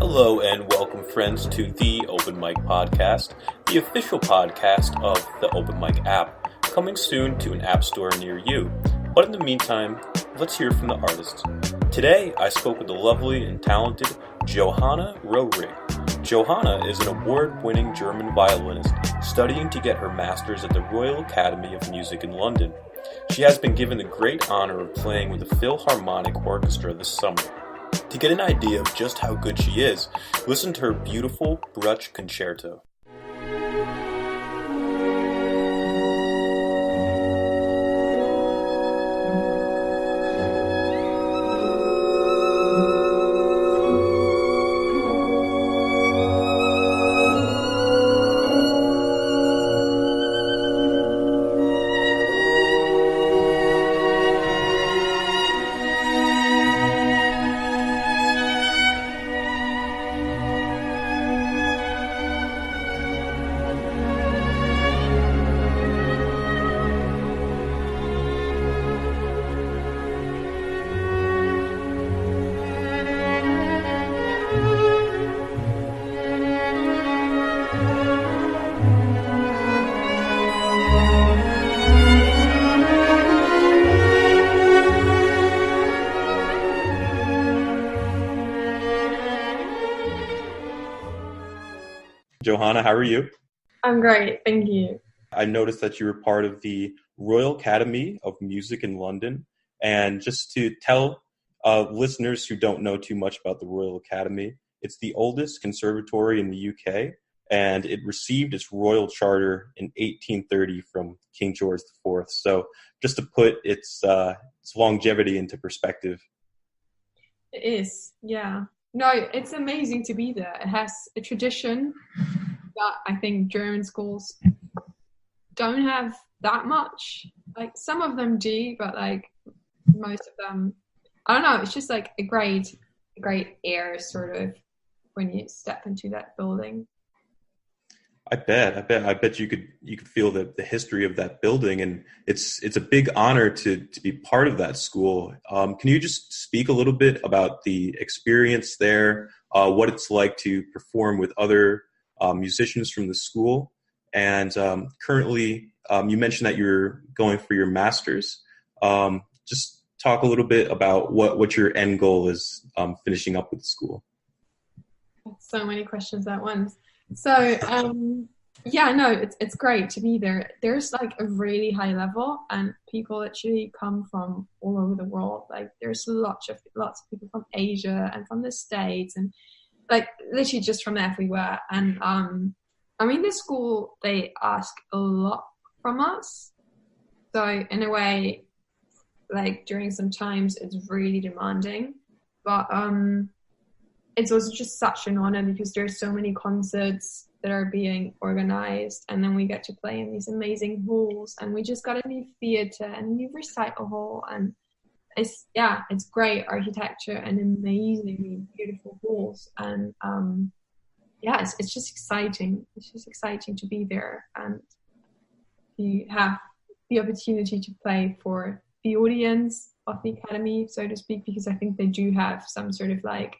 Hello and welcome, friends, to the Open Mic Podcast, the official podcast of the Open Mic app, coming soon to an app store near you. But in the meantime, let's hear from the artists. Today, I spoke with the lovely and talented Johanna Roehrig. Johanna is an award-winning German violinist studying to get her master's at the Royal Academy of Music in London. She has been given the great honor of playing with the Philharmonic Orchestra this summer. To get an idea of just how good she is, listen to her beautiful Bruch Concerto. Johanna, how are you? I'm great, thank you. I noticed that you were part of the Royal Academy of Music in London. And just to tell listeners who don't know too much about the Royal Academy, it's the oldest conservatory in the UK, and it received its royal charter in 1830 from King George IV. So just to put its longevity into perspective. It is, yeah. No, it's amazing to be there. It has a tradition that I think German schools don't have that much. Like some of them do, but like most of them, I don't know. It's just like a great air sort of when you step into that building. I bet you could feel the history of that building, and it's a big honor to be part of that school. Can you just speak a little bit about the experience there, what it's like to perform with other musicians from the school, and currently you mentioned that you're going for your master's. Just talk a little bit about what your end goal is finishing up with the school. So many questions at once. So, yeah, no, it's great to be there. There's like a really high level, and people actually come from all over the world. Like there's lots of people from Asia and from the States, and like literally just from everywhere. And I mean, the school, they ask a lot from us. So in a way, like during some times, it's really demanding, but it's also just such an honor because there's so many concerts that are being organized, and then we get to play in these amazing halls, and we just got a new theater and a new recital hall, and it's great architecture and amazingly beautiful halls, and it's just exciting. It's just exciting to be there and to have the opportunity to play for the audience of the Academy, so to speak, because I think they do have some sort of like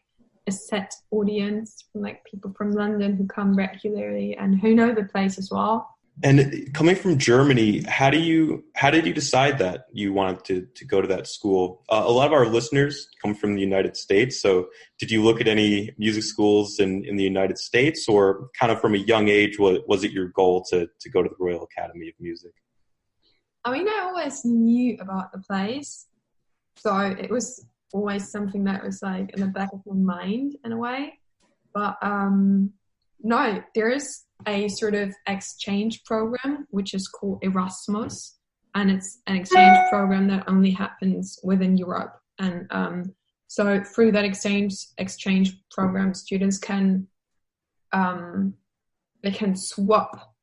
a set audience from like people from London who come regularly and who know the place as well. And coming from Germany, how did you decide that you wanted to go to that school? A lot of our listeners come from the United States, so did you look at any music schools in the United States, or kind of from a young age, was it your goal to go to the Royal Academy of Music? I mean, I always knew about the place, so it was always something that was like in the back of my mind in a way. But no, there is a sort of exchange program which is called Erasmus, and it's an exchange program that only happens within Europe. And so through that exchange program, students can swap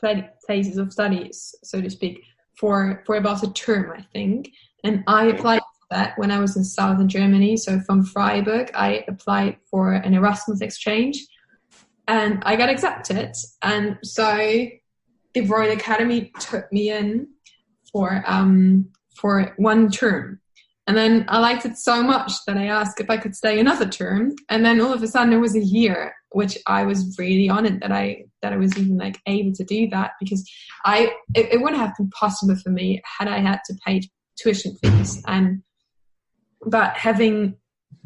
places of studies, so to speak, for about a term, I think. And I applied for that when I was in southern Germany. So from Freiburg, I applied for an Erasmus exchange, and I got accepted. And so the Royal Academy took me in for 1 term. And then I liked it so much that I asked if I could stay another term. And then all of a sudden it was a year, which I was really honored that I was even like able to do that, because it wouldn't have been possible for me had I had to pay tuition fees. But having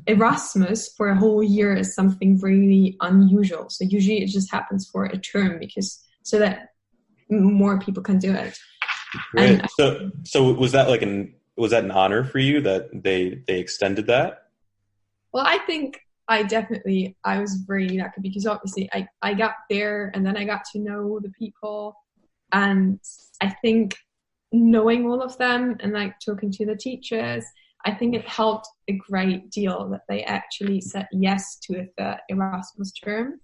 Erasmus for a whole year is something really unusual. So usually it just happens for a term, so that more people can do it. Great. So was that an honor for you that they extended that? Well, I think I was really lucky, because obviously I got there and then I got to know the people, and I think knowing all of them and like talking to the teachers, I think it helped a great deal that they actually said yes to a third Erasmus term.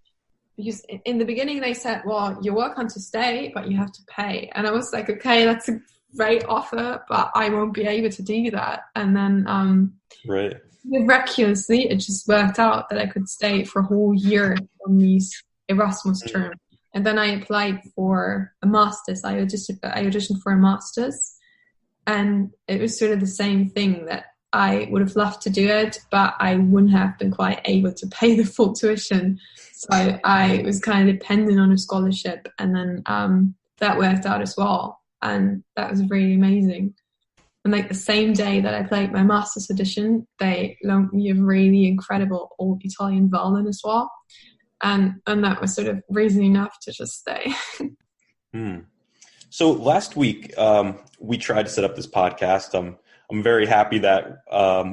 Because in the beginning they said, well, you're welcome to stay, but you have to pay. And I was like, okay, that's a great offer, but I won't be able to do that. And then right. Miraculously, it just worked out that I could stay for a whole year on these Erasmus terms. And then I applied for a master's. I auditioned for a master's. And it was sort of the same thing, that I would have loved to do it, but I wouldn't have been quite able to pay the full tuition. So I was kind of dependent on a scholarship, and then that worked out as well. And that was really amazing. And like the same day that I played my master's audition, they loaned me a really incredible old Italian violin as well. And that was sort of reason enough to just stay. So last week, we tried to set up this podcast. I'm very happy that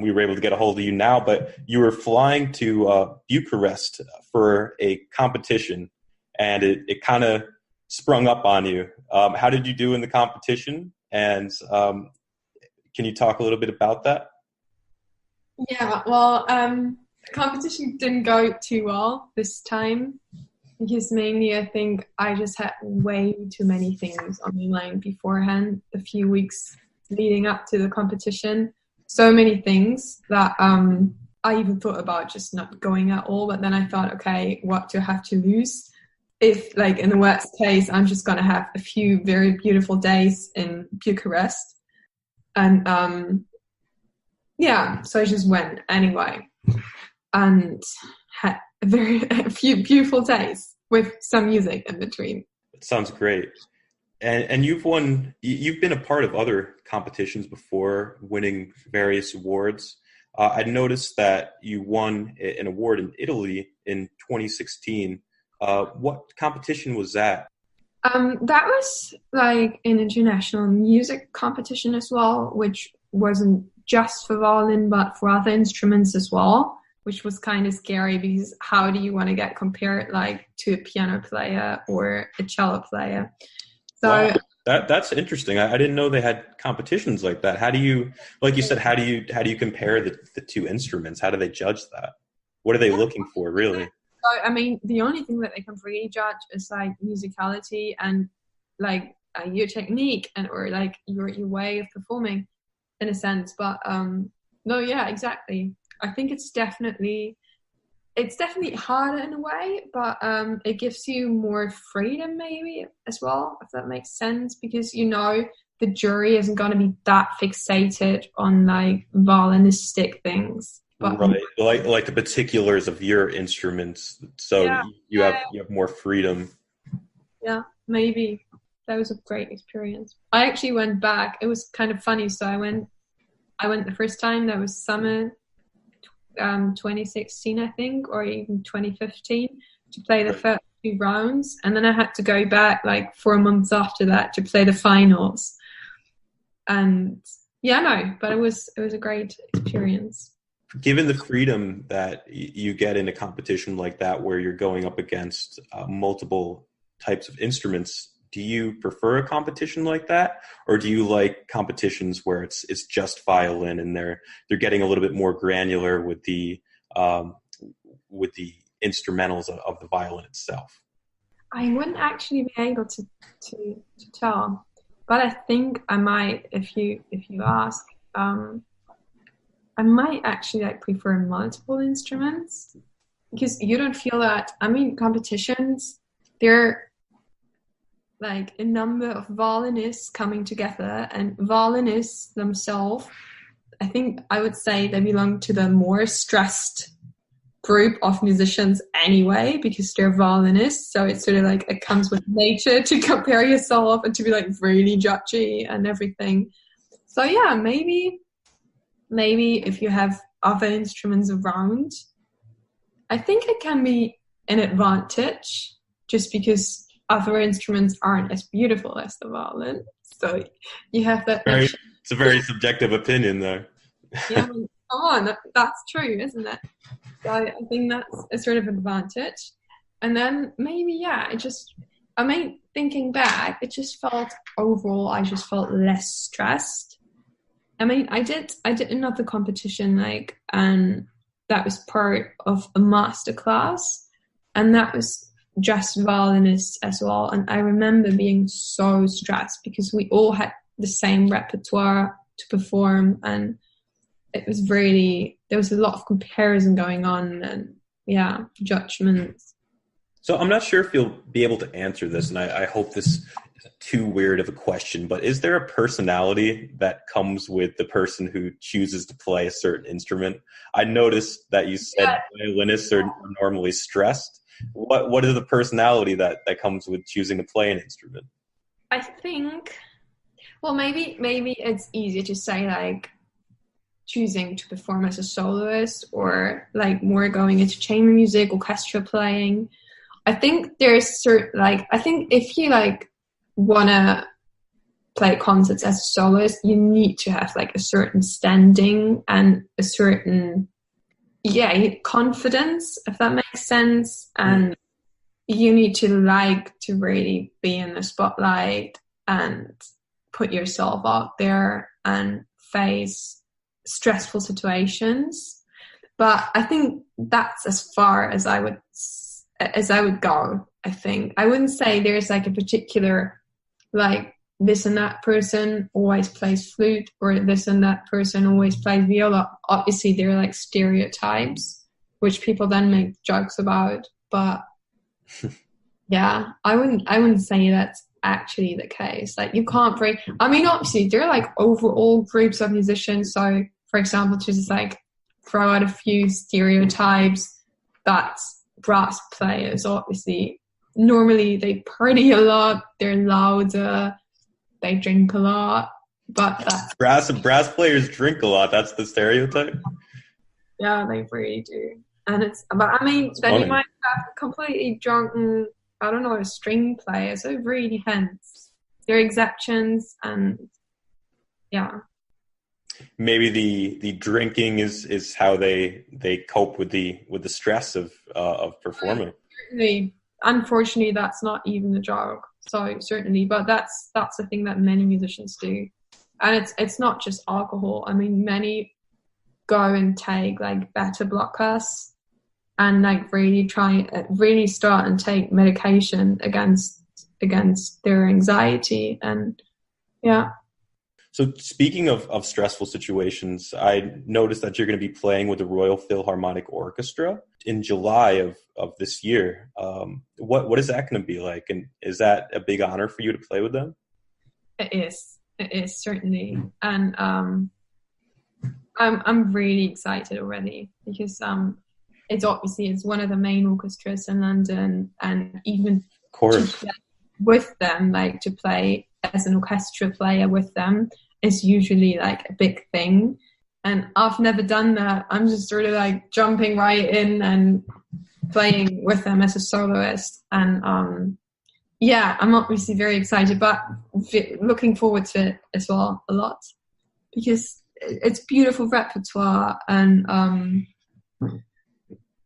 we were able to get a hold of you now, but you were flying to Bucharest for a competition, and it kind of sprung up on you. How did you do in the competition? And can you talk a little bit about that? Yeah, well, the competition didn't go too well this time, because mainly I think I just had way too many things on my mind beforehand, a few weeks leading up to the competition. So many things that I even thought about just not going at all. But then I thought, okay, what do I have to lose? If, like, in the worst case, I'm just going to have a few very beautiful days in Bucharest. And so I just went anyway and had a few beautiful days with some music in between. It sounds great. And you've been a part of other competitions before, winning various awards. I noticed that you won an award in Italy in 2016. What competition was that? That was like an international music competition as well, which wasn't just for violin, but for other instruments as well, which was kind of scary, because how do you want to get compared like to a piano player or a cello player? So wow. That's interesting. I didn't know they had competitions like that. How do you, like you said, how do you compare the two instruments? How do they judge that? What are they looking for, really? So, I mean, the only thing that they can really judge is like musicality and like your technique or like your way of performing, in a sense. But no, yeah, exactly. I think it's definitely harder in a way, but it gives you more freedom maybe as well, if that makes sense, because the jury isn't going to be that fixated on like violinistic things. But, right, like the particulars of your instruments, so yeah, you have more freedom. Yeah, maybe. That was a great experience. I actually went back. It was kind of funny. So I went the first time. That was summer 2016, I think, or even 2015, to play the first 2 rounds, and then I had to go back like 4 months after that to play the finals. And but it was a great experience. Given the freedom that you get in a competition like that, where you're going up against multiple types of instruments, do you prefer a competition like that, or do you like competitions where it's just violin and they're getting a little bit more granular with the instrumentals of the violin itself? I wouldn't actually be able to tell, but I think I might, if you ask. I might actually like prefer multiple instruments, because you don't feel that. I mean, competitions, they're like a number of violinists coming together, and violinists themselves I think I would say they belong to the more stressed group of musicians anyway, because they're violinists. So it's sort of like it comes with nature to compare yourself and to be like really judgy and everything. So yeah, maybe if you have other instruments around, I think it can be an advantage just because other instruments aren't as beautiful as the violin. So you have that. It's a very subjective opinion there. Yeah, come on, that's true, isn't it? So I think that's a sort of advantage. And then maybe, thinking back, it just felt overall, I just felt less stressed. I mean, I did another competition, and that was part of a master class, and that was just violinists as well. And I remember being so stressed because we all had the same repertoire to perform, and it was really, there was a lot of comparison going on, and judgments. So I'm not sure if you'll be able to answer this, and I hope this isn't too weird of a question, but is there a personality that comes with the person who chooses to play a certain instrument? I noticed that you said violinists are normally stressed. What is the personality that comes with choosing to play an instrument? I think, well, maybe it's easier to say like choosing to perform as a soloist or like more going into chamber music, orchestra playing. I think there's I think if you like want to play concerts as a soloist, you need to have like a certain standing and a certain confidence, if that makes sense. And you need to like to really be in the spotlight and put yourself out there and face stressful situations. But I think that's as far as I would go. I think I wouldn't say there's like a particular like this and that person always plays flute or this and that person always plays viola. Obviously they're like stereotypes which people then make jokes about, but yeah, I wouldn't say that's actually the case. Like you can't break, I mean obviously there are like overall groups of musicians, so for example to just like throw out a few stereotypes, that's brass players obviously normally they party a lot, they're louder, they drink a lot, but that's brass players drink a lot. That's the stereotype. Yeah, they really do. And but I mean, then funny. You might have completely drunken, I don't know, string players. So it really depends. There are exceptions, and yeah. Maybe the drinking is how they cope with the stress of performing. Certainly. Unfortunately, that's not even a joke. So certainly, but that's the thing that many musicians do, and it's not just alcohol. I mean, many go and take like beta blockers and like really start and take medication against their anxiety, and yeah. So speaking of stressful situations, I noticed that you're going to be playing with the Royal Philharmonic Orchestra in July of this year. What is that going to be like? And is that a big honor for you to play with them? It is certainly. And I'm really excited already because it's one of the main orchestras in London, and even of course with them, like to play as an orchestra player with them is usually like a big thing, and I've never done that. I'm just sort of like jumping right in and playing with them as a soloist, and I'm obviously very excited, but looking forward to it as well a lot because it's beautiful repertoire, and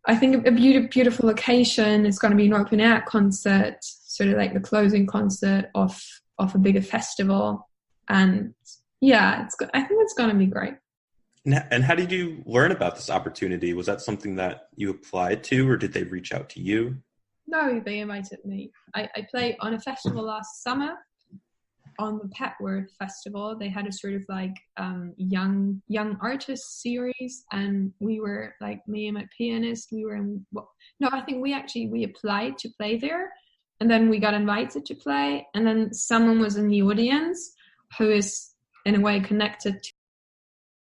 I think a beautiful location. It's going to be an open air concert, sort of like the closing concert of a bigger festival, and I think it's going to be great. And how did you learn about this opportunity? Was that something that you applied to, or did they reach out to you? No, they invited me. I played on a festival last summer, on the Petworth Festival. They had a sort of like young artist series, and we were like, me and my pianist, we were in. I think we applied to play there, and then we got invited to play, and then someone was in the audience who is in a way connected to